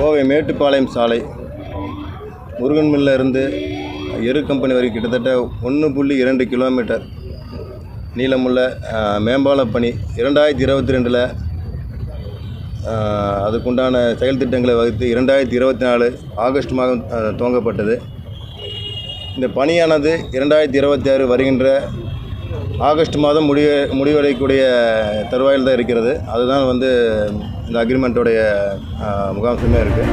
கோவை மேட்டுப்பாளையம் சாலை முருகன்மில்ல இருந்து எரு கம்பெனி வரை கிட்டத்தட்ட 1.2 கிலோமீட்டர் நீளமுள்ள மேம்பால பணி 2022 அதுக்குண்டான செயல் திட்டங்களை வகுத்து 2024 ஆகஸ்ட் மாதம் துவங்கப்பட்டது. இந்த பணியானது 2026 வருகின்ற ஆகஸ்ட் மாதம் முடிவடையக்கூடிய தருவாயில் தான் இருக்கிறது. அதுதான் இந்த அக்ரிமெண்ட்டோடைய முகாம்சமே இருக்குது.